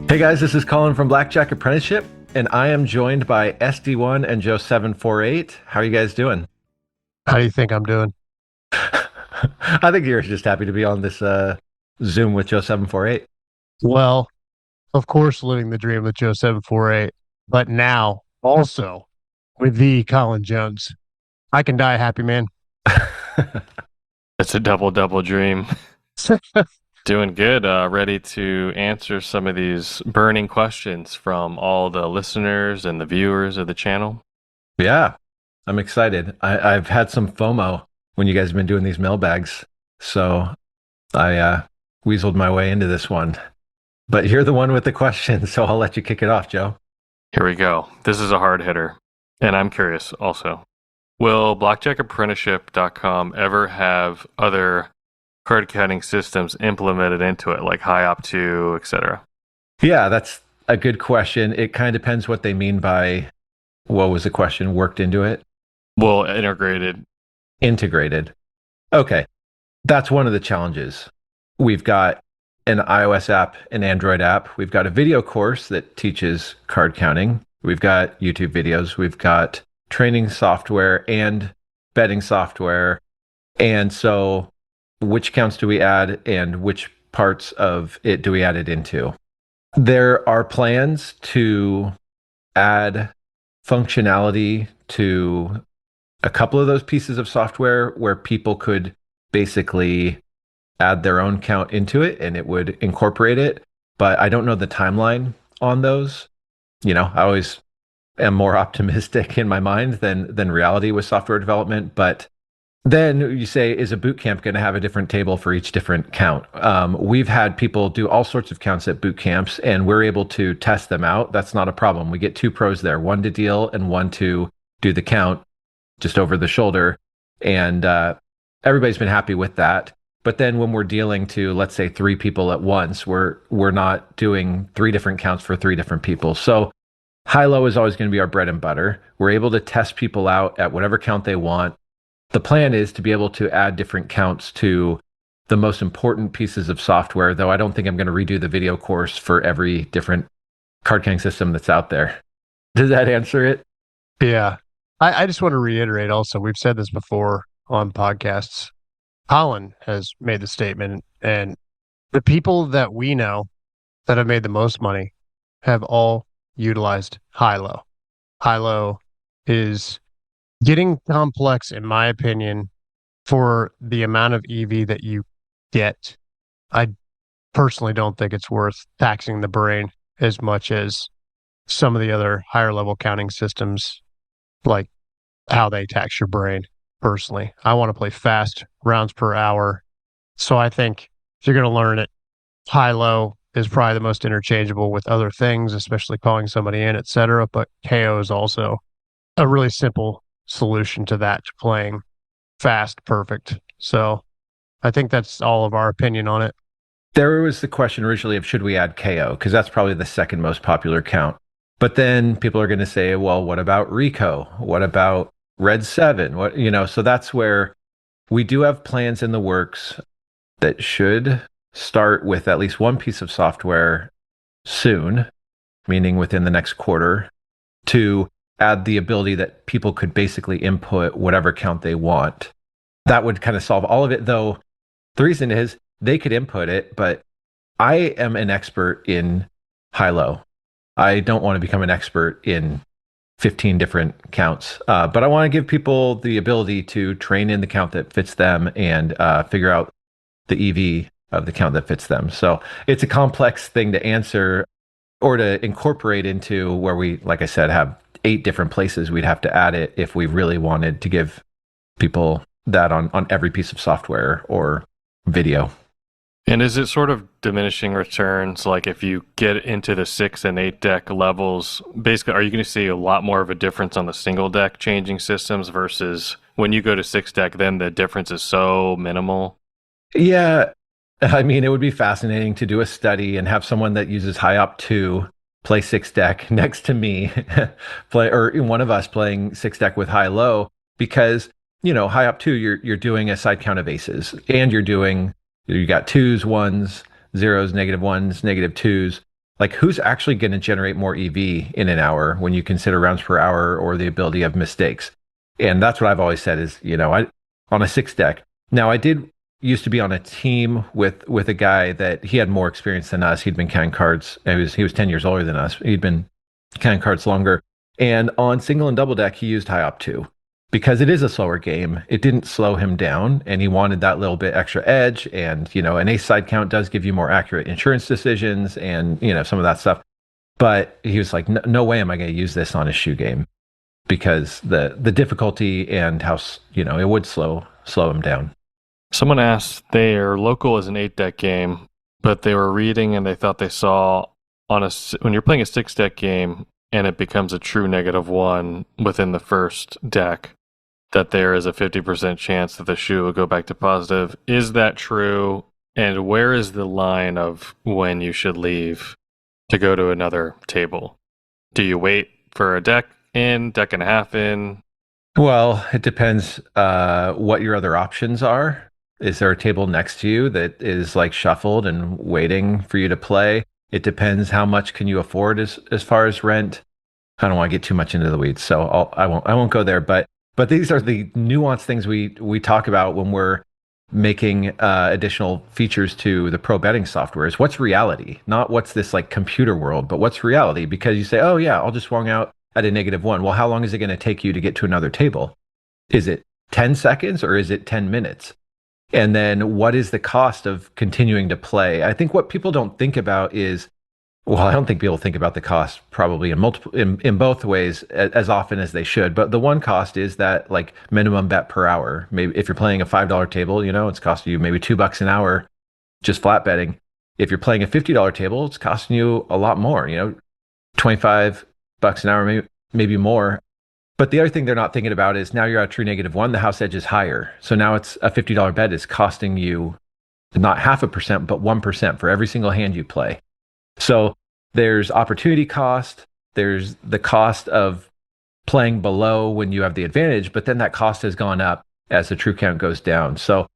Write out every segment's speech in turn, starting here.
Hey guys, this is Colin from Blackjack Apprenticeship, and I am joined by SD1 and Joe748. How are you guys doing? How do you think I'm doing? I think you're just happy to be on this Zoom with Joe748. Well, of course, living the dream with Joe 748, but now also with the Colin Jones. I can die happy, man. It's a double dream. Doing good. Ready to answer some of these burning questions from all the listeners and the viewers of the channel. Yeah, I'm excited. I've had some FOMO when you guys have been doing these mailbags, so I weaseled my way into this one. But you're the one with the questions, so I'll let you kick it off, Joe. Here we go. This is a hard hitter, and I'm curious also. Will blackjackapprenticeship.com ever have other card counting systems implemented into it, like HiOp2, etc.? Yeah, that's a good question. It kind of depends what they mean by, what was the question, worked into it? Well, integrated. Integrated. Okay, that's one of the challenges. We've got an iOS app, an Android app. We've got a video course that teaches card counting. We've got YouTube videos. We've got training software and betting software. And so which counts do we add and which parts of it do we add it into? There are plans to add functionality to a couple of those pieces of software where people could basically add their own count into it and it would incorporate it. But I don't know the timeline on those. I always am more optimistic in my mind than reality with software development. But then you say, is a boot camp going to have a different table for each different count? We've had people do all sorts of counts at boot camps, and we're able to test them out. That's not a problem. We get two pros there, one to deal and one to do the count just over the shoulder. And everybody's been happy with that. But then when we're dealing to, let's say, three people at once, we're not doing three different counts for three different people. So high-low is always going to be our bread and butter. We're able to test people out at whatever count they want. The plan is to be able to add different counts to the most important pieces of software, though I don't think I'm going to redo the video course for every different card counting system that's out there. Does that answer it? Yeah. I just want to reiterate also, we've said this before on podcasts. Colin has made the statement, and the people that we know that have made the most money have all utilized high-low. High-low is getting complex, in my opinion, for the amount of EV that you get. I personally don't think it's worth taxing the brain as much as some of the other higher level counting systems, like how they tax your brain. Personally, I want to play fast rounds per hour. So I think if you're going to learn it, high-low is probably the most interchangeable with other things, especially calling somebody in, etc. But KO is also a really simple solution to that, to playing fast, perfect. So I think that's all of our opinion on it. There was the question originally of should we add KO, because that's probably the second most popular count. But then people are going to say, well, what about Rico? What about Red 7? So that's where we do have plans in the works that should start with at least one piece of software soon, meaning within the next quarter, to add the ability that people could basically input whatever count they want. That would kind of solve all of it, though. The reason is they could input it, but I am an expert in high-low. I don't want to become an expert in 15 different counts, but I want to give people the ability to train in the count that fits them and figure out the EV of the count that fits them. So it's a complex thing to answer or to incorporate into where we, like I said, have 8 different places we'd have to add it if we really wanted to give people that on every piece of software or video. And is it sort of diminishing returns? Like if you get into the 6 and 8 deck levels, basically, are you going to see a lot more of a difference on the single deck changing systems versus when you go to 6 deck, then the difference is so minimal? Yeah. I mean, it would be fascinating to do a study and have someone that uses HiOp2 play 6 deck next to me, or one of us playing 6 deck with high-low, because high up two, you're doing a side count of aces, and you got twos, ones, zeros, negative ones, negative twos. Like, who's actually going to generate more EV in an hour when you consider rounds per hour or the ability of mistakes? And that's what I've always said is, I on a six deck. Now, I did used to be on a team with a guy that he had more experience than us. He'd been counting cards. He was 10 years older than us. He'd been counting cards longer. And on single and double deck, he used high op two because it is a slower game. It didn't slow him down, and he wanted that little bit extra edge. And an ace side count does give you more accurate insurance decisions, and some of that stuff. But he was like, no way am I going to use this on a shoe game because the difficulty and how it would slow him down. Someone asked, their local is an 8-deck game, but they were reading and they thought they saw when you're playing a 6-deck game and it becomes a true -1 within the first deck, that there is a 50% chance that the shoe will go back to positive. Is that true? And where is the line of when you should leave to go to another table? Do you wait for a deck and a half in? Well, it depends what your other options are. Is there a table next to you that is like shuffled and waiting for you to play? It depends how much can you afford as far as rent. I don't want to get too much into the weeds, so I won't go there. But these are the nuanced things we talk about when we're making additional features to the pro betting software. Is what's reality, not what's this like computer world, but what's reality? Because you say, oh yeah, I'll just swung out at a -1. Well, how long is it going to take you to get to another table? Is it 10 seconds or is it 10 minutes? And then what is the cost of continuing to play? I think what people don't think about is, well, I don't think people think about the cost probably in both ways as often as they should. But the one cost is that like minimum bet per hour. Maybe if you're playing a $5 table, it's costing you maybe $2 an hour just flat betting. If you're playing a $50 table, it's costing you a lot more, $25 an hour, maybe more. But the other thing they're not thinking about is now you're at a true -1, the house edge is higher. So now it's a $50 bet is costing you not 0.5%, but 1% for every single hand you play. So there's opportunity cost, there's the cost of playing below when you have the advantage, but then that cost has gone up as the true count goes down. So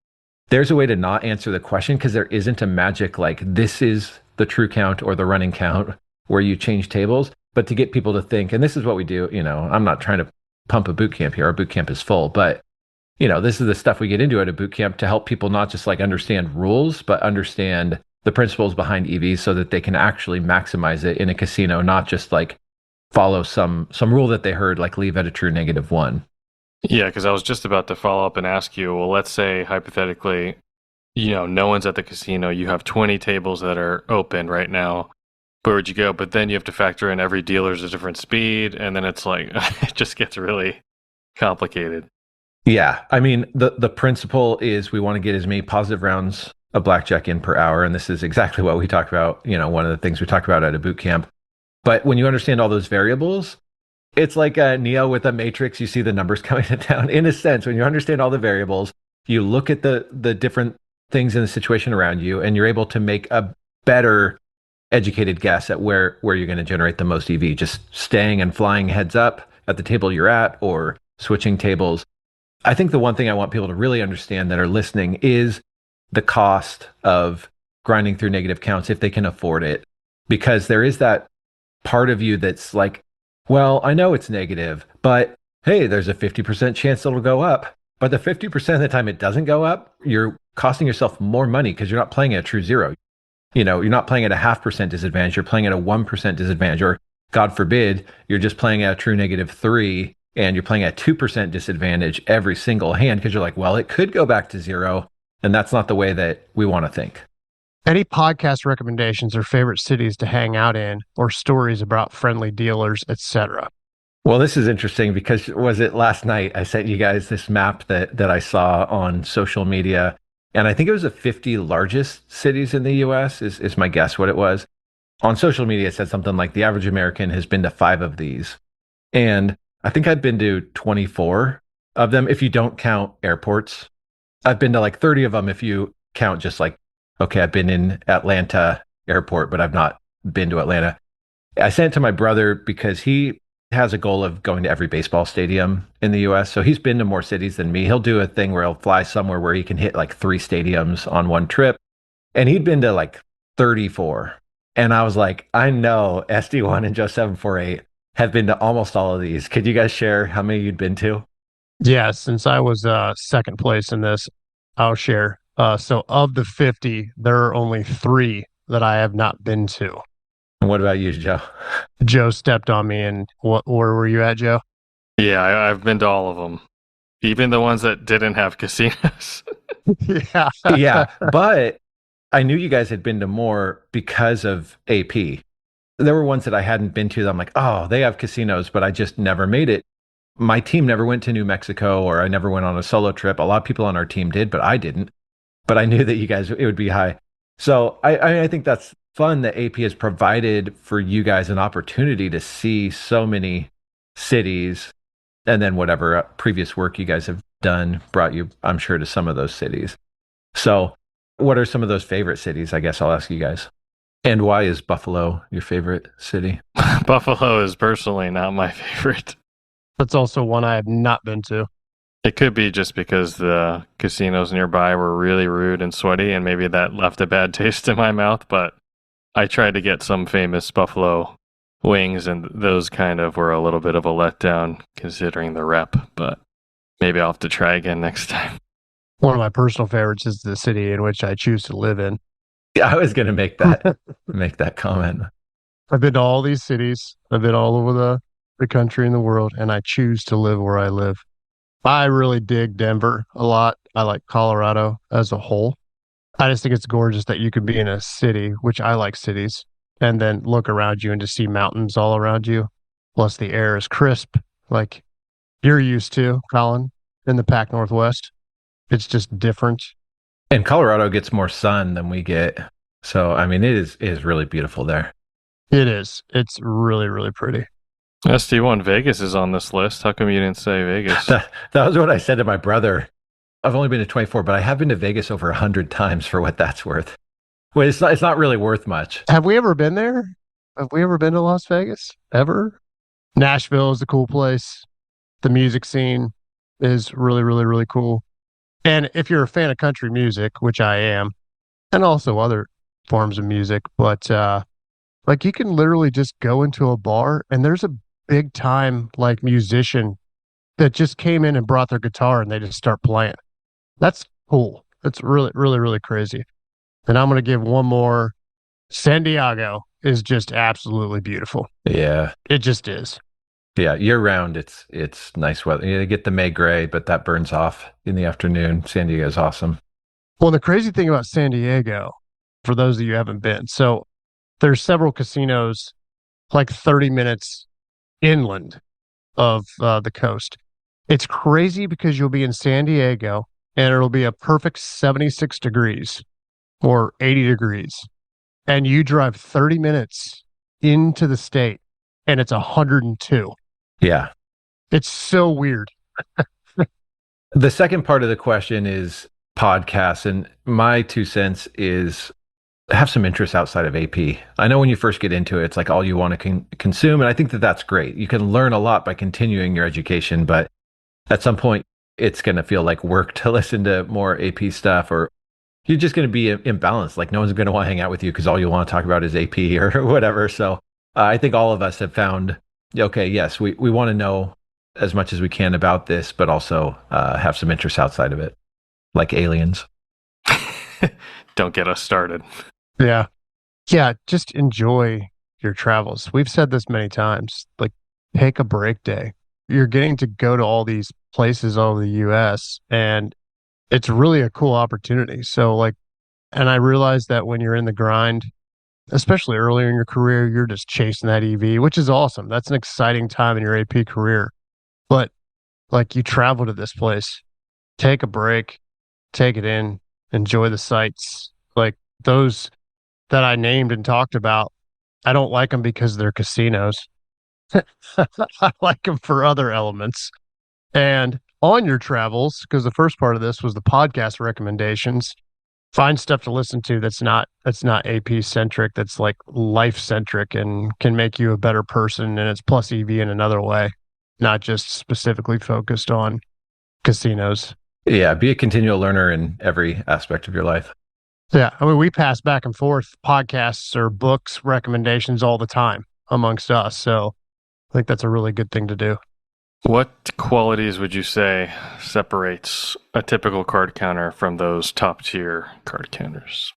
there's a way to not answer the question because there isn't a magic like this is the true count or the running count where you change tables. But to get people to think, and this is what we do, I'm not trying to pump a boot camp here. Our boot camp is full, but this is the stuff we get into at a boot camp to help people not just like understand rules, but understand the principles behind EV so that they can actually maximize it in a casino, not just like follow some rule that they heard, like leave at a true -1. Yeah, because I was just about to follow up and ask you, well, let's say hypothetically, no one's at the casino. You have 20 tables that are open right now. Where would you go? But then you have to factor in every dealer's a different speed, and then it's like it just gets really complicated. Yeah, I mean the principle is we want to get as many positive rounds of blackjack in per hour, and this is exactly what we talk about. One of the things we talk about at a boot camp. But when you understand all those variables, it's like a Neo with a matrix. You see the numbers coming down. In a sense, when you understand all the variables, you look at the different things in the situation around you, and you're able to make a better educated guess at where you're going to generate the most EV, just staying and flying heads up at the table you're at or switching tables. I think the one thing I want people to really understand that are listening is the cost of grinding through negative counts if they can afford it, because there is that part of you that's like, well, I know it's negative, but hey, there's a 50% chance it'll go up. But the 50% of the time it doesn't go up, you're costing yourself more money because you're not playing at a true zero. You're not playing at a 0.5% disadvantage. You're playing at a 1% disadvantage, or God forbid, you're just playing at a true -3 and you're playing at 2% disadvantage every single hand because you're like, well, it could go back to zero. And that's not the way that we want to think. Any podcast recommendations or favorite cities to hang out in, or stories about friendly dealers, etc.? Well, this is interesting because was it last night I sent you guys this map that I saw on social media. And I think it was the 50 largest cities in the US is my guess what it was. On social media, it said something like the average American has been to 5 of these. And I think I've been to 24 of them if you don't count airports. I've been to like 30 of them if you count just like, okay, I've been in Atlanta airport, but I've not been to Atlanta. I sent it to my brother because he has a goal of going to every baseball stadium in the US. So he's been to more cities than me. He'll do a thing where he'll fly somewhere where he can hit like 3 stadiums on one trip. And he'd been to like 34. And I was like, I know SD1 and Joe 748 have been to almost all of these. Could you guys share how many you'd been to? Yeah, since I was second place in this, I'll share. So of the 50, there are only 3 that I have not been to. And what about you, Joe? Joe stepped on me, and where were you at, Joe? Yeah, I've been to all of them, even the ones that didn't have casinos. Yeah. Yeah, but I knew you guys had been to more because of AP. There were ones that I hadn't been to that I'm like, oh, they have casinos, but I just never made it. My team never went to New Mexico, or I never went on a solo trip. A lot of people on our team did, but I didn't. But I knew that you guys, it would be high. So I think that's fun that AP has provided for you guys an opportunity to see so many cities, and then whatever previous work you guys have done brought you, I'm sure, to some of those cities. So what are some of those favorite cities? I guess I'll ask you guys. And why is Buffalo your favorite city? Buffalo is personally not my favorite. That's also one I have not been to. It could be just because the casinos nearby were really rude and sweaty, and maybe that left a bad taste in my mouth, but I tried to get some famous Buffalo wings, and those kind of were a little bit of a letdown considering the rep, but maybe I'll have to try again next time. One of my personal favorites is the city in which I choose to live in. Yeah, I was going to make that comment. I've been to all these cities. I've been all over the country and the world, and I choose to live where I live. I really dig Denver a lot. I like Colorado as a whole. I just think it's gorgeous that you could be in a city, which I like cities, and then look around you and just see mountains all around you. Plus, the air is crisp, like you're used to, Colin, in the Pac Northwest. It's just different. And Colorado gets more sun than we get. So, I mean, it is really beautiful there. It is. It's really, really pretty. SD1 Vegas is on this list. How come you didn't say Vegas? That was what I said to my brother. I've only been to 24, but I have been to Vegas over 100 times for what that's worth. Well, it's not really worth much. Have we ever been there? Have we ever been to Las Vegas? Ever? Nashville is a cool place. The music scene is really, really, really cool. And if you're a fan of country music, which I am, and also other forms of music, but like you can literally just go into a bar and there's a big time like musician that just came in and brought their guitar and they just start playing. That's cool. That's really, really, really crazy. And I'm going to give one more. San Diego is just absolutely beautiful. Yeah. It just is. Yeah, year round, it's nice weather. You get the May gray, but that burns off in the afternoon. San Diego's awesome. Well, the crazy thing about San Diego, for those of you who haven't been, so there's several casinos like 30 minutes inland of the coast. It's crazy because you'll be in San Diego and it'll be a perfect 76 degrees or 80 degrees. And you drive 30 minutes into the state and it's 102. Yeah. It's so weird. The second part of the question is podcasts. And my 2 cents is have some interest outside of AP. I know when you first get into it, it's like all you want to consume. And I think that that's great. You can learn a lot by continuing your education, but at some point, it's going to feel like work to listen to more AP stuff, or you're just going to be imbalanced. Like no one's going to want to hang out with you because all you want to talk about is AP or whatever. So I think all of us have found, okay, yes, we want to know as much as we can about this, but also have some interest outside of it, like aliens. Don't get us started. Yeah. Yeah. Just enjoy your travels. We've said this many times, like take a break day. You're getting to go to all these places all over the US and it's really a cool opportunity. So like, and I realize that when you're in the grind, especially earlier in your career, you're just chasing that EV, which is awesome. That's an exciting time in your AP career. But like you travel to this place, take a break, take it in, enjoy the sights. Like those that I named and talked about, I don't like them because they're casinos. I like them for other elements. And on your travels, because the first part of this was the podcast recommendations, find stuff to listen to that's not AP centric, that's like life centric and can make you a better person. And it's plus EV in another way, not just specifically focused on casinos. Yeah, be a continual learner in every aspect of your life. Yeah. I mean, we pass back and forth podcasts or books recommendations all the time amongst us. So I think that's a really good thing to do. What qualities would you say separates a typical card counter from those top tier card counters?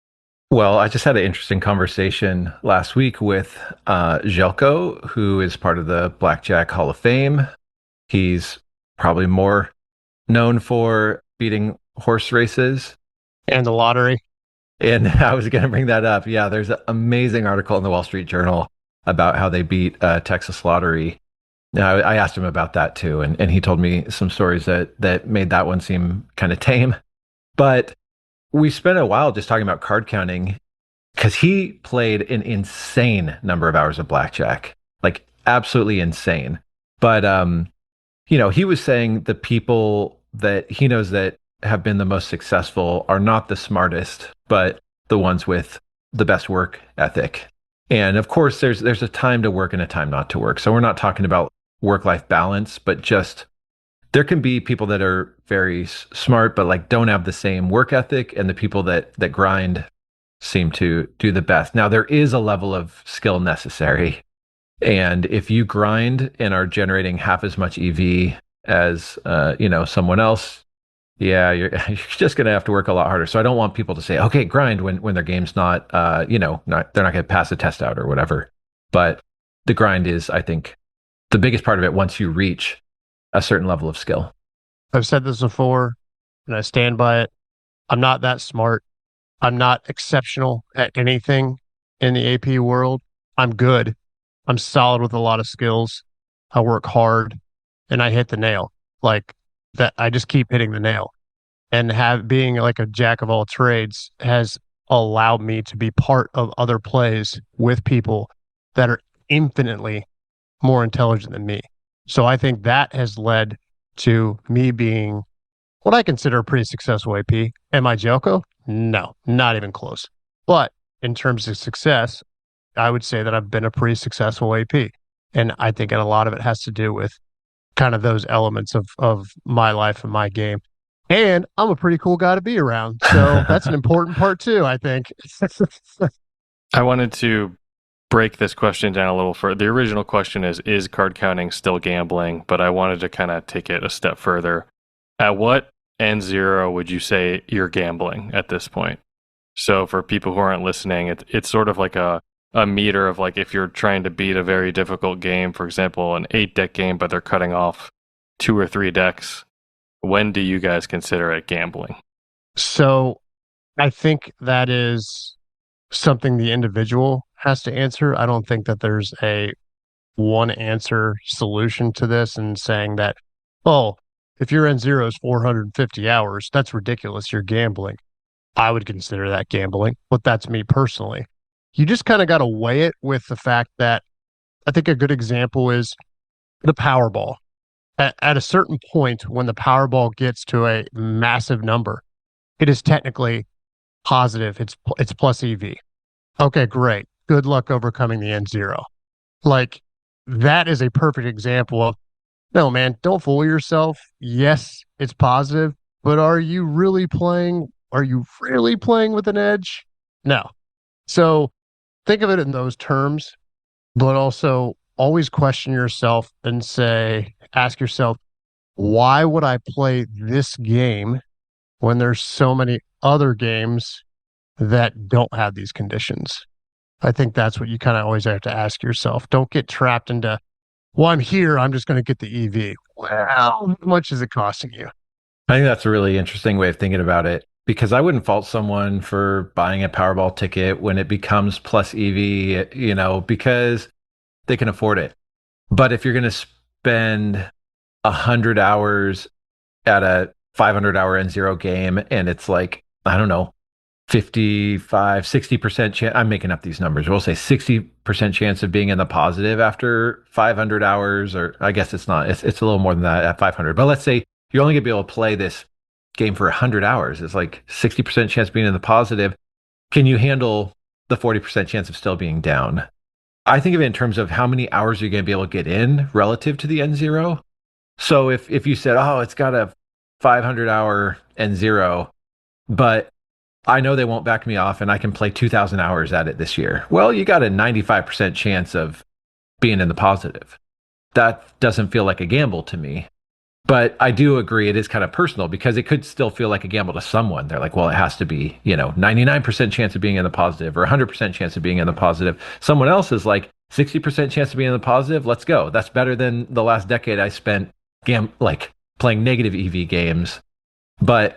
Well, I just had an interesting conversation last week with Jelko, who is part of the Blackjack Hall of Fame. He's probably more known for beating horse races. And the lottery. And I was going to bring that up. Yeah, there's an amazing article in the Wall Street Journal about how they beat Texas Lottery. Now, I asked him about that too, and he told me some stories that made that one seem kind of tame. But we spent a while just talking about card counting because he played an insane number of hours of blackjack, like absolutely insane. But he was saying the people that he knows that have been the most successful are not the smartest, but the ones with the best work ethic. And of course, there's a time to work and a time not to work. So we're not talking about work-life balance, but just there can be people that are very smart, but like don't have the same work ethic, and the people that grind seem to do the best. Now, there is a level of skill necessary. And if you grind and are generating half as much EV as someone else, yeah, you're just going to have to work a lot harder. So I don't want people to say, okay, grind when their game's not they're not going to pass a test out or whatever. But the grind is, I think, the biggest part of it once you reach a certain level of skill. I've said this before and I stand by it. I'm not that smart. I'm not exceptional at anything in the AP world. I'm good. I'm solid with a lot of skills. I work hard and I hit the nail. Like that, I just keep hitting the nail. And being like a jack of all trades has allowed me to be part of other plays with people that are infinitely more intelligent than me. So I think that has led to me being what I consider a pretty successful AP. Am I Jelko? No, not even close. But in terms of success, I would say that I've been a pretty successful AP. And I think a lot of it has to do with kind of those elements of my life and my game. And I'm a pretty cool guy to be around. So that's an important part too, I think. I wanted to break this question down a little further. The original question is card counting still gambling? But I wanted to kind of take it a step further. At what N0 would you say you're gambling at this point? So for people who aren't listening, it's sort of like a meter of like if you're trying to beat a very difficult game, for example, an 8-deck game, but they're cutting off 2 or 3 decks. When do you guys consider it gambling? So I think that is something the individual has to answer. I don't think that there's a one answer solution to this and saying that, oh, if your N0 is 450 hours, that's ridiculous. You're gambling. I would consider that gambling, but that's me personally. You just kind of got to weigh it with the fact that I think a good example is the Powerball. At a certain point, when the Powerball gets to a massive number, it is technically positive. It's plus EV. Okay, great. Good luck overcoming the N0. Like, that is a perfect example of, no, man, don't fool yourself. Yes, it's positive, but are you really playing? Are you really playing with an edge? No. So think of it in those terms, but also always question yourself and ask yourself, why would I play this game when there's so many other games that don't have these conditions? I think that's what you kind of always have to ask yourself. Don't get trapped into, well, I'm here, I'm just going to get the EV. Well, how much is it costing you? I think that's a really interesting way of thinking about it, because I wouldn't fault someone for buying a Powerball ticket when it becomes plus EV, because they can afford it. But if you're going to spend 100 hours at a 500-hour N0 game and it's like, I don't know, 60% chance, I'm making up these numbers. We'll say 60% chance of being in the positive after 500 hours, or I guess it's not, it's a little more than that at 500. But let's say you're only going to be able to play this game for 100 hours. It's like 60% chance of being in the positive. Can you handle the 40% chance of still being down? I think of it in terms of how many hours you're going to be able to get in relative to the N0. So if you said, oh, it's got a 500-hour N0, but I know they won't back me off and I can play 2,000 hours at it this year. Well, you got a 95% chance of being in the positive. That doesn't feel like a gamble to me. But I do agree it is kind of personal because it could still feel like a gamble to someone. They're like, well, it has to be, 99% chance of being in the positive or 100% chance of being in the positive. Someone else is like 60% chance of being in the positive. Let's go. That's better than the last decade I spent playing negative EV games. But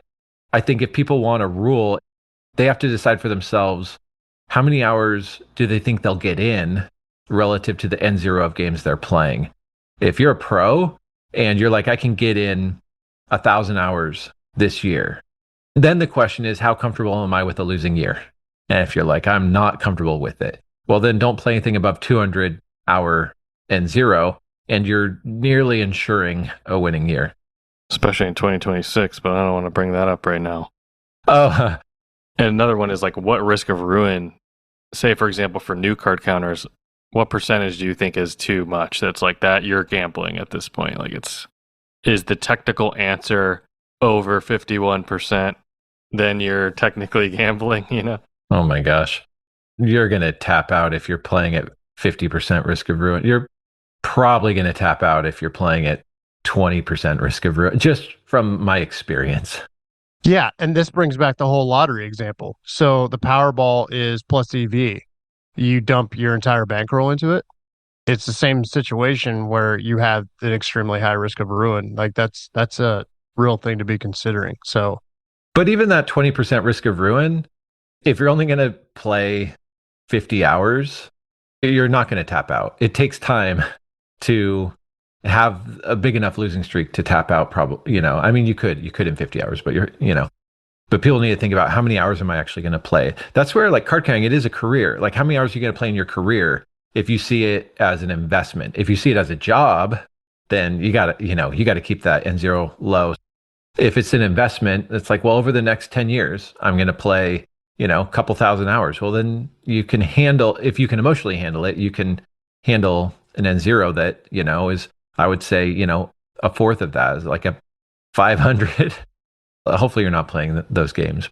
I think if people want a rule, they have to decide for themselves how many hours do they think they'll get in relative to the N0 of games they're playing. If you're a pro and you're like, I can get in 1,000 hours this year, then the question is, how comfortable am I with a losing year? And if you're like, I'm not comfortable with it, well, then don't play anything above 200 hour N0, and you're nearly ensuring a winning year. Especially in 2026, but I don't want to bring that up right now. Oh, and another one is like, what risk of ruin, say, for example, for new card counters, what percentage do you think is too much? That's like that you're gambling at this point. Like is the technical answer over 51%, then you're technically gambling, Oh my gosh. You're going to tap out if you're playing at 50% risk of ruin. You're probably going to tap out if you're playing at 20% risk of ruin, just from my experience. Yeah, and this brings back the whole lottery example. So the Powerball is plus EV. You dump your entire bankroll into it. It's the same situation where you have an extremely high risk of ruin. Like that's a real thing to be considering. So, but even that 20% risk of ruin, if you're only going to play 50 hours, you're not going to tap out. It takes time to have a big enough losing streak to tap out. Probably, I mean, you could in 50 hours, but but people need to think about how many hours am I actually going to play? That's where like card counting, it is a career. Like how many hours are you going to play in your career? If you see it as an investment, if you see it as a job, then you got to keep that N0 low. If it's an investment, it's like, well, over the next 10 years, I'm going to play, a couple thousand hours. Well, then you can handle, if you can emotionally handle it, you can handle an N0 that, is, I would say, a fourth of that is like a 500. Hopefully you're not playing those games,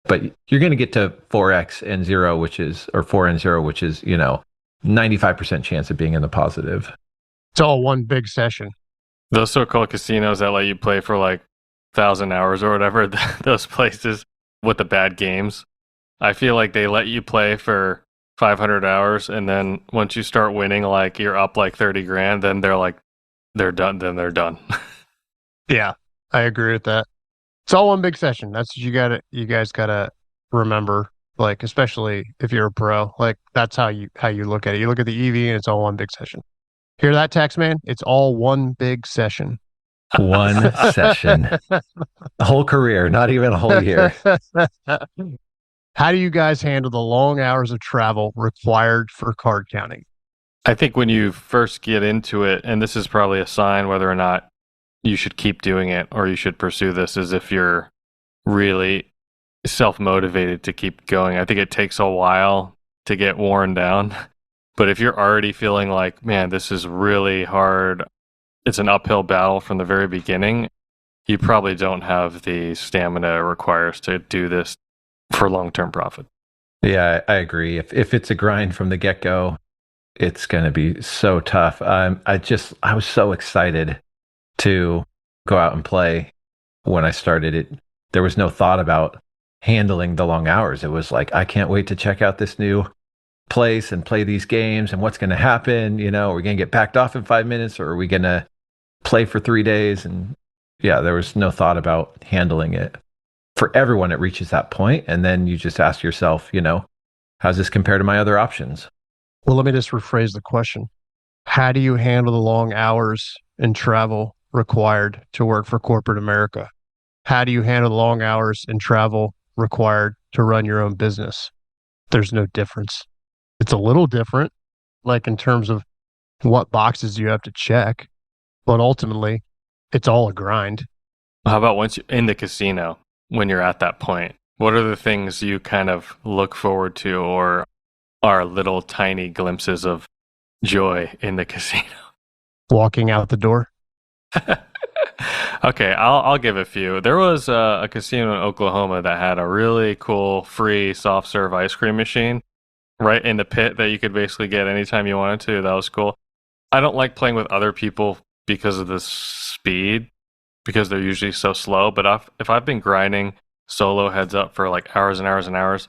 but you're going to get to 4x N0, or 4N0, which is, 95% chance of being in the positive. It's all one big session. Those so-called casinos that let you play for like 1,000 hours or whatever, those places with the bad games, I feel like they let you play for 500 hours. And then once you start winning, like you're up like 30 grand, then they're done. Then they're done. Yeah, I agree with that. It's all one big session. That's what you guys gotta remember. Like, especially if you're a pro, like that's how you look at it. You look at the EV and it's all one big session. Hear that, tax man? It's all one big session. One session. A whole career, not even a whole year. How do you guys handle the long hours of travel required for card counting? I think when you first get into it, and this is probably a sign whether or not you should keep doing it or you should pursue this, is if you're really self-motivated to keep going. I think it takes a while to get worn down. But if you're already feeling like, man, this is really hard, it's an uphill battle from the very beginning, you probably don't have the stamina it requires to do this for long-term profit. Yeah, I agree. If it's a grind from the get-go, it's going to be so tough. I was so excited to go out and play when I started it. There was no thought about handling the long hours. It was like, I can't wait to check out this new place and play these games and what's going to happen. Are we going to get backed off in 5 minutes or are we going to play for 3 days? And yeah, there was no thought about handling it. For everyone, it reaches that point, and then you just ask yourself, how's this compare to my other options? Well, let me just rephrase the question. How do you handle the long hours and travel required to work for corporate America? How do you handle the long hours and travel required to run your own business? There's no difference. It's a little different, like in terms of what boxes you have to check, but ultimately, it's all a grind. How about once you're in the casino, when you're at that point? What are the things you kind of look forward to or are little tiny glimpses of joy in the casino? Walking out the door. Okay, I'll give a few. There was a casino in Oklahoma that had a really cool free soft serve ice cream machine right in the pit that you could basically get anytime you wanted to. That was cool. I don't like playing with other people because of the speed, because they're usually so slow. But if I've been grinding solo heads up for like hours and hours and hours,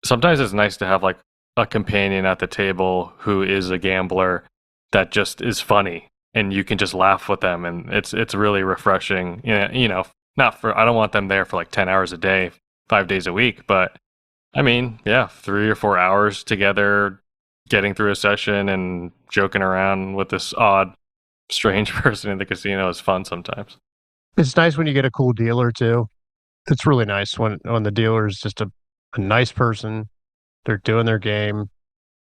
sometimes it's nice to have like a companion at the table who is a gambler that just is funny and you can just laugh with them, and it's really refreshing. Not for I don't want them there for like 10 hours a day, 5 days a week, but I mean, yeah, 3 or 4 hours together getting through a session and joking around with this odd strange person in the casino is fun sometimes. It's nice when you get a cool dealer too. It's really nice when the dealer is just a nice person. They're doing their game.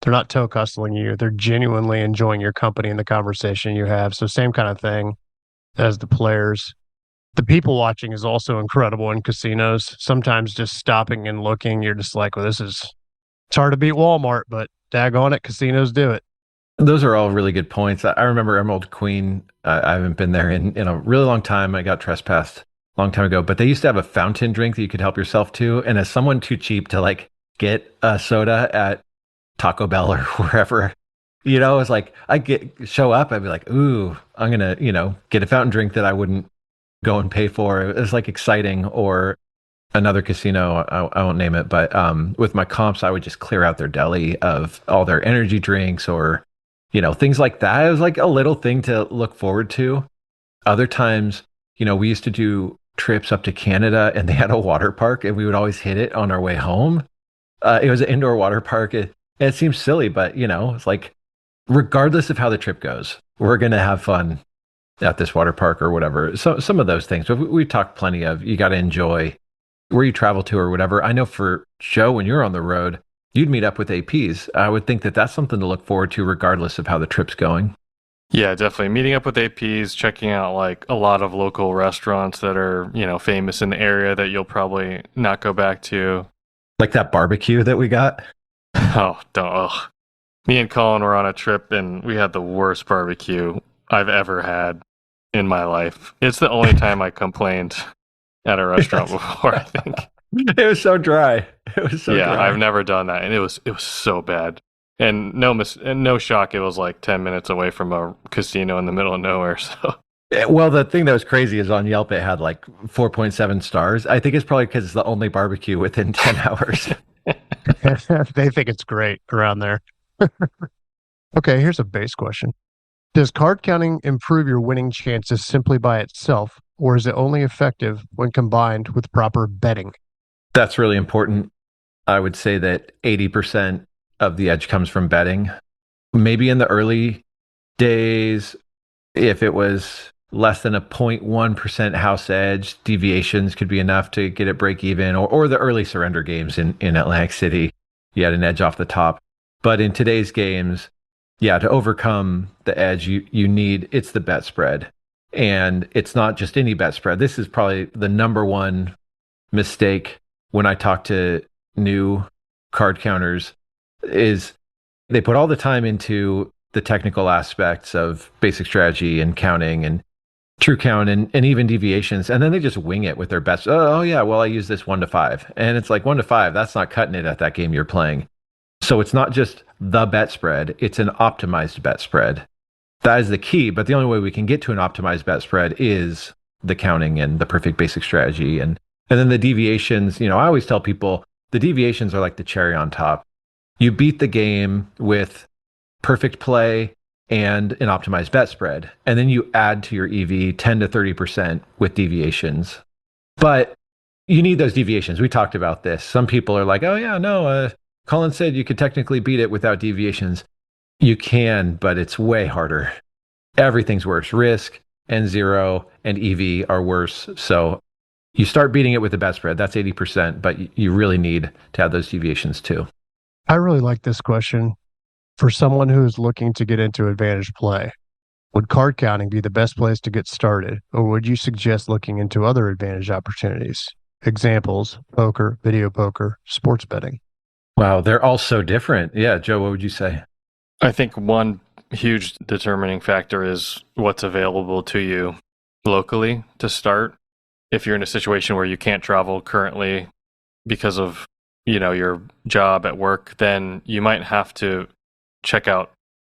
They're not toe cussling you. They're genuinely enjoying your company and the conversation you have. So same kind of thing as the players. The people watching is also incredible in casinos. Sometimes just stopping and looking, you're just like, well, it's hard to beat Walmart, but daggone it, casinos do it. Those are all really good points. I remember Emerald Queen. I haven't been there in a really long time. I got trespassed a long time ago, but they used to have a fountain drink that you could help yourself to. And as someone too cheap to like get a soda at Taco Bell or wherever, it's like show up, I'd be like, ooh, I'm gonna, get a fountain drink that I wouldn't go and pay for. It was like exciting. Or another casino, I won't name it, but with my comps, I would just clear out their deli of all their energy drinks or things like that. It was like a little thing to look forward to. Other times, we used to do trips up to Canada and they had a water park and we would always hit it on our way home. It was an indoor water park. It seems silly, but it's like, regardless of how the trip goes, we're going to have fun at this water park or whatever. So some of those things, but we've talked plenty of, you got to enjoy where you travel to or whatever. I know for Joe, when you're on the road, you'd meet up with APs. I would think that that's something to look forward to regardless of how the trip's going. Yeah, definitely. Meeting up with APs, checking out like a lot of local restaurants that are, famous in the area that you'll probably not go back to. Like that barbecue that we got. Oh, don't. Ugh. Me and Colin were on a trip and we had the worst barbecue I've ever had in my life. It's the only time I complained at a restaurant before, I think. It was so dry. It was so yeah, dry. I've never done that, and it was so bad. And no shock, it was like 10 minutes away from a casino in the middle of nowhere. So well, the thing that was crazy is on Yelp it had like 4.7 stars. I think it's probably because it's the only barbecue within 10 hours. They think it's great around there. Okay, here's a base question. Does card counting improve your winning chances simply by itself, or is it only effective when combined with proper betting? That's really important. I would say that 80% of the edge comes from betting. Maybe in the early days, if it was less than a 0.1% house edge, deviations could be enough to get it break even, or the early surrender games in Atlantic City, you had an edge off the top. But in today's games, yeah, to overcome the edge, you need, it's the bet spread. And it's not just any bet spread. This is probably the number one mistake when I talk to new card counters is they put all the time into the technical aspects of basic strategy and counting and true count and even deviations. And then they just wing it with their bets. Oh yeah, well, I use this 1 to 5. And it's like 1 to 5, that's not cutting it at that game you're playing. So it's not just the bet spread, it's an optimized bet spread. That is the key, but the only way we can get to an optimized bet spread is the counting and the perfect basic strategy. And then the deviations, I always tell people the deviations are like the cherry on top. You beat the game with perfect play and an optimized bet spread. And then you add to your EV 10 to 30% with deviations. But you need those deviations. We talked about this. Some people are like, oh yeah, no, Colin said you could technically beat it without deviations. You can, but it's way harder. Everything's worse. Risk and zero and EV are worse. So you start beating it with the bet spread. That's 80%, but you really need to have those deviations too. I really like this question for someone who is looking to get into advantage play. Would card counting be the best place to get started, or would you suggest looking into other advantage opportunities? Examples: poker, video poker, sports betting. Wow, they're all so different. Yeah, Joe, what would you say? I think one huge determining factor is what's available to you locally to start. If you're in a situation where you can't travel currently because of, your job at work, then you might have to check out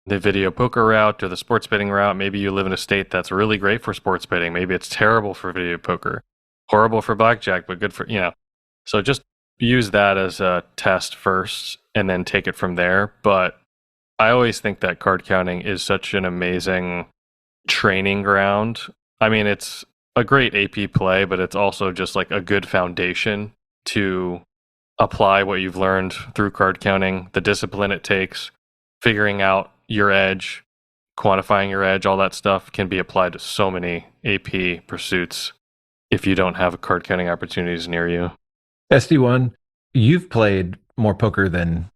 the video poker route or the sports betting route. Maybe you live in a state that's really great for sports betting. Maybe it's terrible for video poker, horrible for blackjack, but good for. So just use that as a test first and then take it from there. But I always think that card counting is such an amazing training ground. I mean, it's a great AP play, but it's also just like a good foundation to apply what you've learned through card counting, the discipline it takes, figuring out your edge, quantifying your edge, all that stuff can be applied to so many AP pursuits if you don't have card counting opportunities near you. SD1, you've played more poker than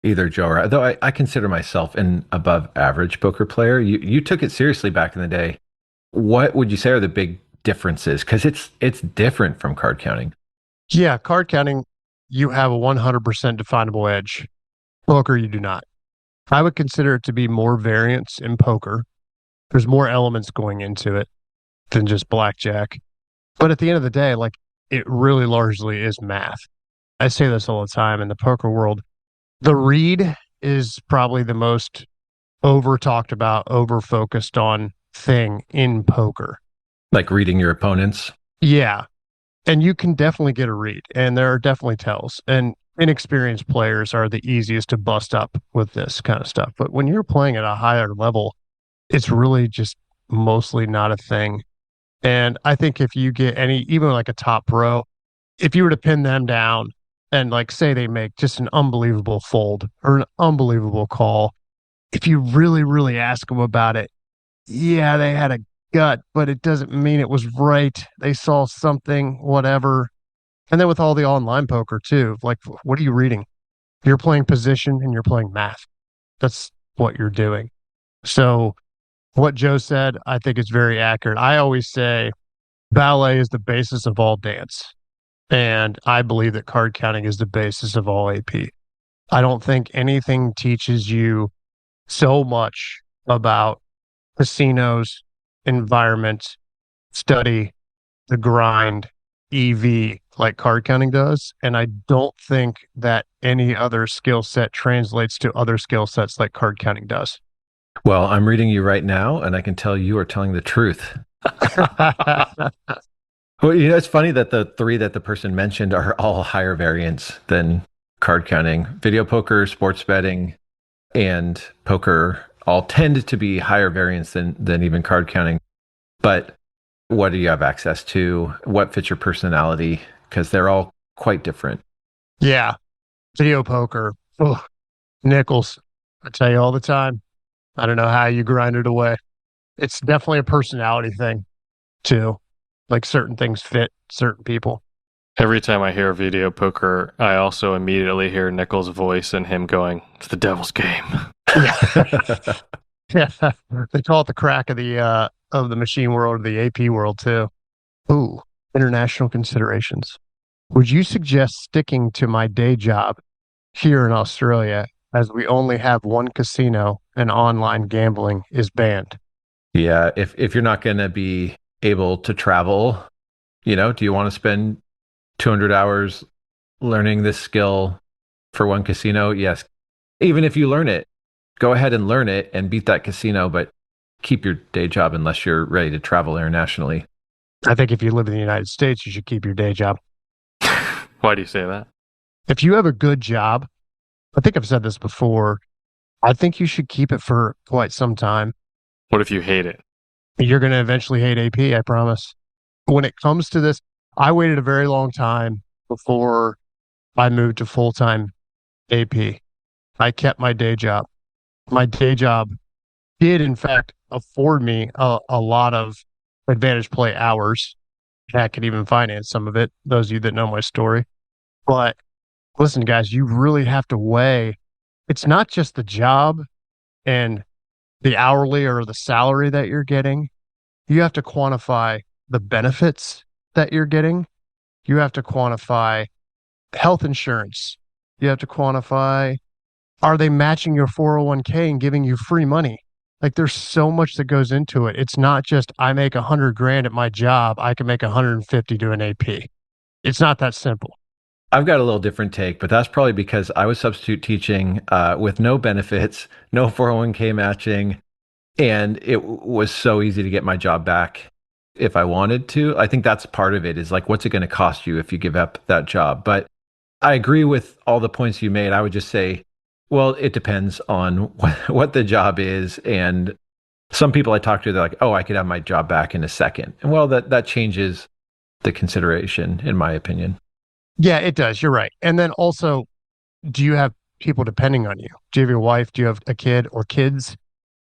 either Joe or I, though I consider myself an above average poker player. You took it seriously back in the day. What would you say are the big differences? Because it's different from card counting. Yeah, card counting, you have a 100% definable edge. Poker, you do not. I would consider it to be more variance in poker. There's more elements going into it than just blackjack. But at the end of the day, like, it really largely is math. I say this all the time in the poker world. The read is probably the most over talked about, over focused on thing in poker. Like reading your opponents. Yeah. And you can definitely get a read, and there are definitely tells. And inexperienced players are the easiest to bust up with this kind of stuff. But when you're playing at a higher level, it's really just mostly not a thing. And I think if you get even like a top pro, if you were to pin them down and like say they make just an unbelievable fold or an unbelievable call, if you really, really ask them about it, yeah, they had a gut, but it doesn't mean it was right. They saw something, whatever. And then with all the online poker too, like, what are you reading? You're playing position and you're playing math. That's what you're doing. So what Joe said, I think is very accurate. I always say ballet is the basis of all dance. And I believe that card counting is the basis of all AP. I don't think anything teaches you so much about casinos, environment, study, the grind, EV, like card counting does. And I don't think that any other skill set translates to other skill sets like card counting does. Well, I'm reading you right now, and I can tell you are telling the truth. Well, it's funny that the three that the person mentioned are all higher variance than card counting. Video poker, sports betting, and poker all tend to be higher variance than even card counting. But what do you have access to? What fits your personality? Because they're all quite different. Yeah. Video poker. Ugh. Nickels. I tell you all the time. I don't know how you grind it away. It's definitely a personality thing, too. Like certain things fit certain people. Every time I hear video poker, I also immediately hear Nichols' voice and him going, "It's the devil's game." Yeah. Yeah. They call it the crack of the machine world or the AP world, too. Ooh, international considerations. Would you suggest sticking to my day job here in Australia as we only have one casino and online gambling is banned? Yeah, if you're not going to be able to travel, do you want to spend 200 hours learning this skill for one casino? Yes. Even if you learn it, go ahead and learn it and beat that casino, but keep your day job unless you're ready to travel internationally. I think if you live in the United States, you should keep your day job. Why do you say that? If you have a good job, I think I've said this before, I think you should keep it for quite some time. What if you hate it? You're going to eventually hate AP, I promise. When it comes to this, I waited a very long time before I moved to full-time AP. I kept my day job. My day job did, in fact, afford me a lot of advantage play hours. I could even finance some of it, those of you that know my story. But listen, guys, you really have to weigh. It's not just the job and the hourly or the salary that you're getting. You have to quantify the benefits that you're getting. You have to quantify health insurance. You have to quantify, are they matching your 401k and giving you free money? Like there's so much that goes into it. It's not just I make 100 grand at my job, I can make 150 to an AP. It's not that simple. I've got a little different take, but that's probably because I was substitute teaching with no benefits, no 401k matching, and it was so easy to get my job back if I wanted to. I think that's part of it, is like, what's it going to cost you if you give up that job? But I agree with all the points you made. I would just say, well, it depends on what the job is. And some people I talk to, they're like, oh, I could have my job back in a second. And well, that changes the consideration, in my opinion. Yeah, it does. You're right. And then also, do you have people depending on you? Do you have your wife? Do you have a kid or kids?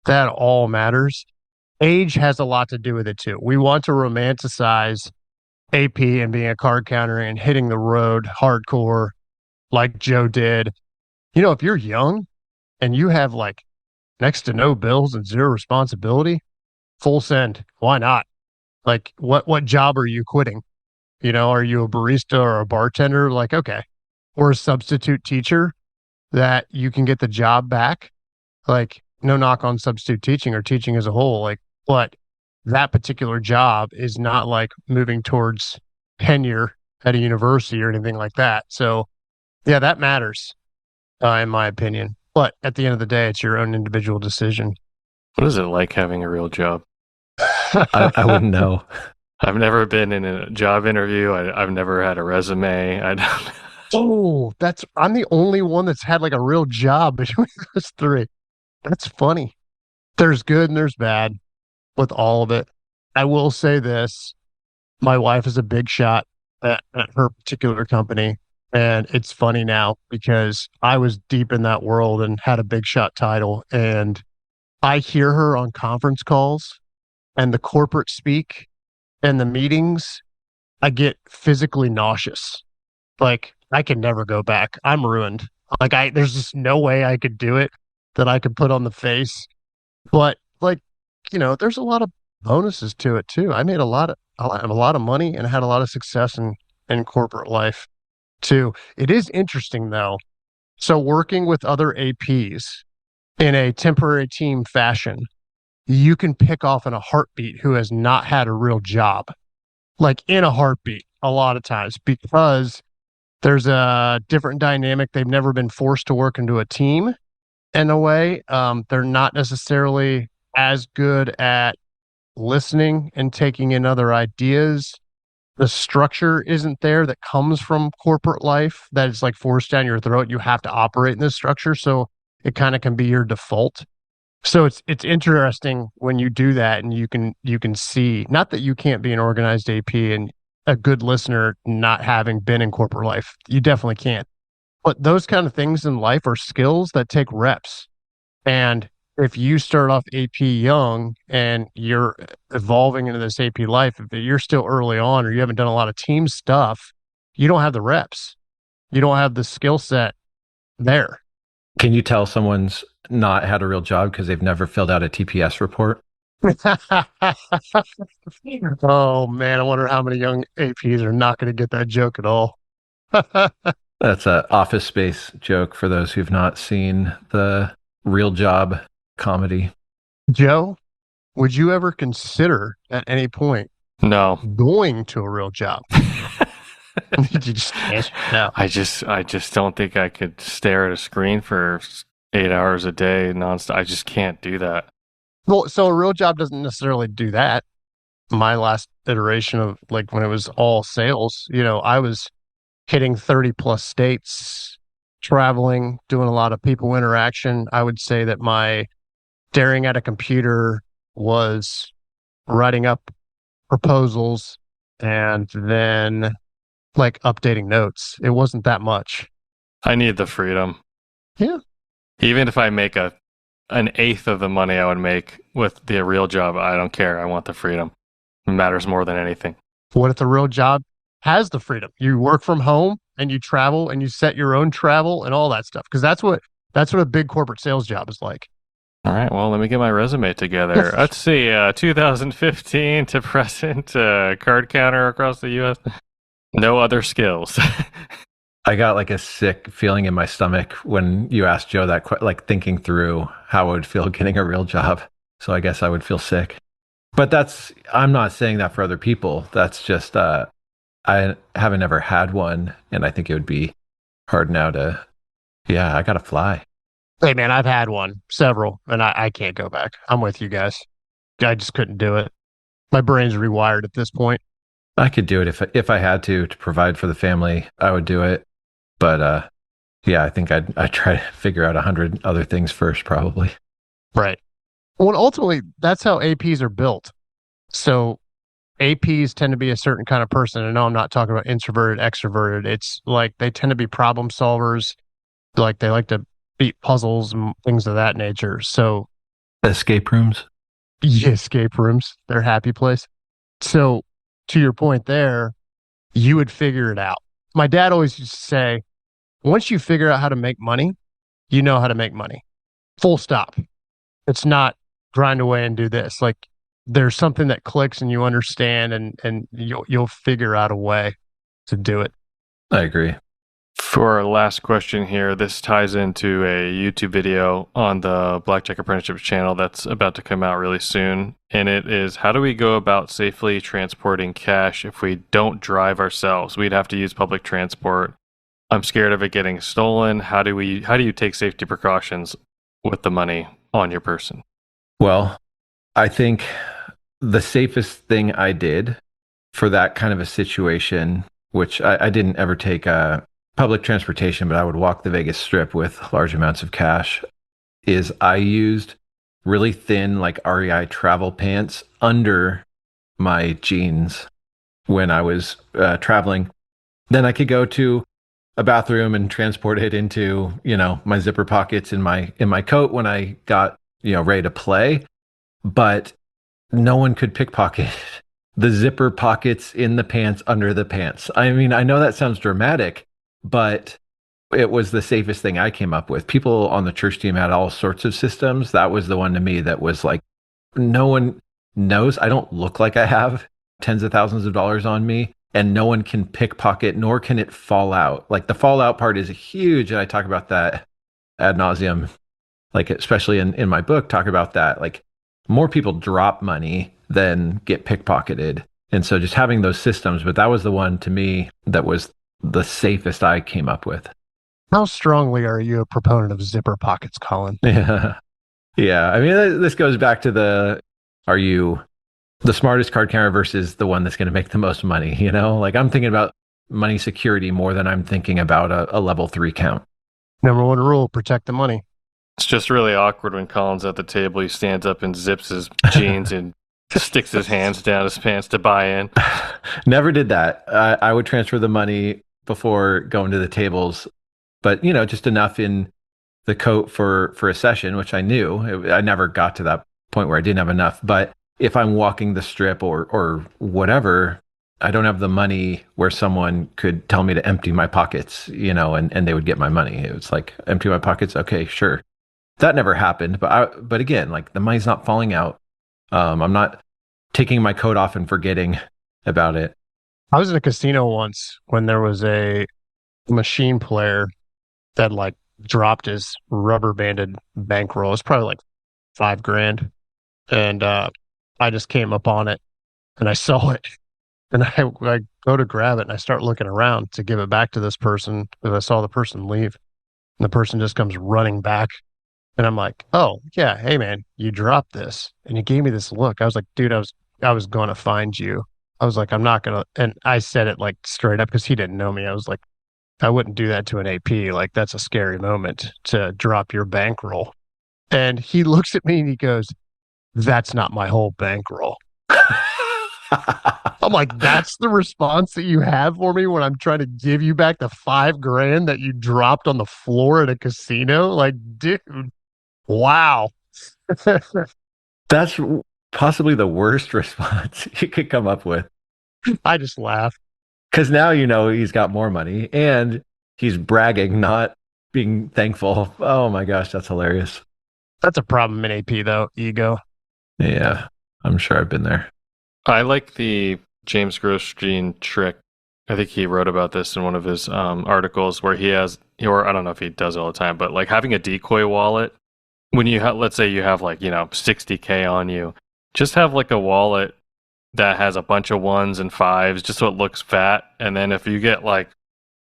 That all matters. Age has a lot to do with it too. We want to romanticize AP and being a card counter and hitting the road hardcore like Joe did. You know, if you're young and you have like next to no bills and zero responsibility, full send. Why not? Like what job are you quitting? You know, are you a barista or a bartender? Like, okay. Or a substitute teacher that you can get the job back. Like, no knock on substitute teaching or teaching as a whole. Like, but that particular job is not like moving towards tenure at a university or anything like that. So, yeah, that matters, in my opinion. But at the end of the day, it's your own individual decision. What is it like having a real job? I wouldn't know. I've never been in a job interview. I've never had a resume. I don't. Oh, I'm the only one that's had like a real job between us three. That's funny. There's good and there's bad with all of it. I will say this. My wife is a big shot at her particular company. And it's funny now because I was deep in that world and had a big shot title. And I hear her on conference calls and the corporate speak and the meetings. I get physically nauseous. Like I can never go back. I'm ruined. There's just no way I could do it that I could put on the face. But like, there's a lot of bonuses to it too. I made a lot of money and had a lot of success in corporate life too. It is interesting though. So working with other APs in a temporary team fashion, you can pick off in a heartbeat who has not had a real job, like in a heartbeat a lot of times, because there's a different dynamic. They've never been forced to work into a team in a way. They're not necessarily as good at listening and taking in other ideas. The structure isn't there that comes from corporate life that is like forced down your throat. You have to operate in this structure. So it kind of can be your default. So it's interesting when you do that and you can see, not that you can't be an organized AP and a good listener not having been in corporate life. You definitely can't. But those kind of things in life are skills that take reps. And if you start off AP young and you're evolving into this AP life, if you're still early on or you haven't done a lot of team stuff, you don't have the reps. You don't have the skill set there. Can you tell someone's not had a real job because they've never filled out a TPS report? Oh man, I wonder how many young APs are not going to get that joke at all. That's a Office Space joke for those who've not seen the Real Job comedy. Joe, would you ever consider at any point No. going to a real job? You just answer no. I just don't think I could stare at a screen for 8 hours a day nonstop. I just can't do that. Well, so a real job doesn't necessarily do that. My last iteration of like when it was all sales, I was hitting 30 plus states, traveling, doing a lot of people interaction. I would say that my staring at a computer was writing up proposals and then like updating notes. It wasn't that much. I need the freedom. Yeah. Even if I make an eighth of the money I would make with the real job, I don't care. I want the freedom. It matters more than anything. What if the real job has the freedom? You work from home and you travel and you set your own travel and all that stuff. Because that's what a big corporate sales job is like. All right, well, let me get my resume together. Let's see, 2015 to present, card counter across the U.S. No other skills. I got like a sick feeling in my stomach when you asked Joe that, like thinking through how I would feel getting a real job. So I guess I would feel sick. But I'm not saying that for other people. That's just, I haven't ever had one. And I think it would be hard now yeah, I got to fly. Hey, man, I've had one, several, and I can't go back. I'm with you guys. I just couldn't do it. My brain's rewired at this point. I could do it if I had to provide for the family. I would do it. But yeah, I think I'd try to figure out 100 other things first, probably. Right. Well, ultimately, that's how APs are built. So APs tend to be a certain kind of person. And no, I'm not talking about introverted, extroverted. It's like they tend to be problem solvers. Like they like to beat puzzles and things of that nature. So Escape rooms. escape rooms, their happy place. So to your point there, you would figure it out. My dad always used to say, once you figure out how to make money, you know how to make money. Full stop. It's not grind away and do this. Like there's something that clicks and you understand and you'll figure out a way to do it. I agree. For our last question here, this ties into a YouTube video on the Blackjack Apprenticeship channel that's about to come out really soon. And it is, how do we go about safely transporting cash if we don't drive ourselves? We'd have to use public transport. I'm scared of it getting stolen. How do you take safety precautions with the money on your person? Well, I think the safest thing I did for that kind of a situation, which I didn't ever take public transportation, but I would walk the Vegas Strip with large amounts of cash, is I used really thin, like REI travel pants under my jeans when I was traveling. Then I could go to a bathroom and transport it into, my zipper pockets in my coat when I got, ready to play. But no one could pickpocket the zipper pockets in the pants under the pants. I mean, I know that sounds dramatic, but it was the safest thing I came up with. People on the church team had all sorts of systems. That was the one to me that was like, no one knows. I don't look like I have tens of thousands of dollars on me, and no one can pickpocket, nor can it fall out. Like the fallout part is huge. And I talk about that ad nauseum, like especially in my book, talk about that. Like more people drop money than get pickpocketed. And so just having those systems, but that was the one to me that was the safest I came up with. How strongly are you a proponent of zipper pockets, Colin? Yeah. Yeah. I mean, this goes back to are you the smartest card counter versus the one that's going to make the most money? Like I'm thinking about money security more than I'm thinking about a level 3 count. Number one rule, protect the money. It's just really awkward when Colin's at the table. He stands up and zips his jeans and sticks his hands down his pants to buy in. Never did that. I would transfer the money before going to the tables, but just enough in the coat for a session, which I knew. I never got to that point where I didn't have enough. But if I'm walking the strip or whatever, I don't have the money where someone could tell me to empty my pockets, and they would get my money. It was like, empty my pockets. Okay, sure. That never happened. But again, like the money's not falling out. I'm not taking my coat off and forgetting about it. I was in a casino once when there was a machine player that like dropped his rubber banded bankroll. It's probably like $5,000. And I just came up on it and I saw it. And I go to grab it and I start looking around to give it back to this person because I saw the person leave. And the person just comes running back. And I'm like, oh, yeah, hey, man, you dropped this. And he gave me this look. I was like, dude, I was going to find you. I was like, I'm not going to. And I said it like straight up because he didn't know me. I was like, I wouldn't do that to an AP. Like, that's a scary moment to drop your bankroll. And he looks at me and he goes, that's not my whole bankroll. I'm like, that's the response that you have for me when I'm trying to give you back the $5,000 that you dropped on the floor at a casino? Like, dude, wow. That's possibly the worst response you could come up with. I just laughed. Because now he's got more money and he's bragging, not being thankful. Oh my gosh, that's hilarious. That's a problem in AP though. Ego. Yeah, I'm sure I've been there. I like the James Grosjean trick. I think he wrote about this in one of his articles where he has, or I don't know if he does it all the time, but like having a decoy wallet when you let's say you have like, 60K on you, just have like a wallet that has a bunch of ones and fives just so it looks fat. And then if you get like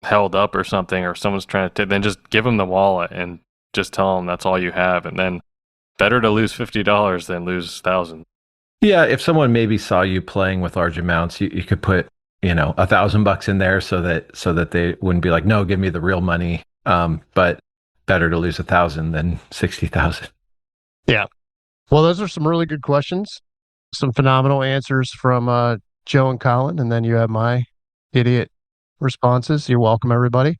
held up or something, or someone's trying to, then just give them the wallet and just tell them that's all you have. And then better to lose $50 than lose 1,000. Yeah, if someone maybe saw you playing with large amounts, you could put, $1,000 in there so that they wouldn't be like, no, give me the real money. But better to lose 1,000 than 60,000. Yeah. Well, those are some really good questions. Some phenomenal answers from Joe and Colin, and then you have my idiot responses. You're welcome, everybody.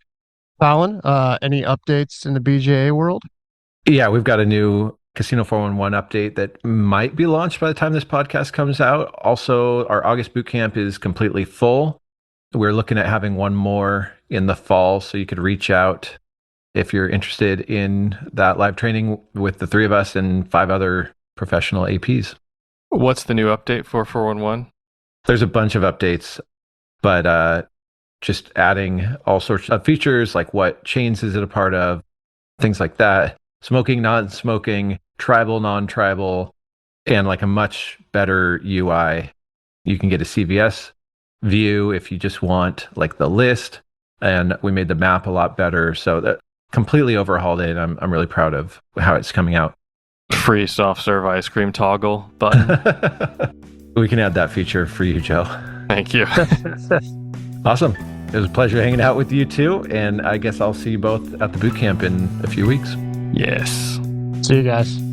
Colin, any updates in the BJA world? Yeah, we've got a new Casino 411 update that might be launched by the time this podcast comes out. Also, our August boot camp is completely full. We're looking at having one more in the fall, so you could reach out if you're interested in that live training with the three of us and 5 other professional APs. What's the new update for 411? There's a bunch of updates, but just adding all sorts of features, like what chains is it a part of, things like that. Smoking, non-smoking, tribal, non-tribal, and like a much better UI. You can get a CVS view if you just want like the list, and we made the map a lot better. So that completely overhauled it. I'm really proud of how it's coming out. Free soft serve ice cream toggle button. We can add that feature for you, Joe. Thank you. Awesome. It was a pleasure hanging out with you too, and I guess I'll see you both at the boot camp in a few weeks. Yes. See you guys.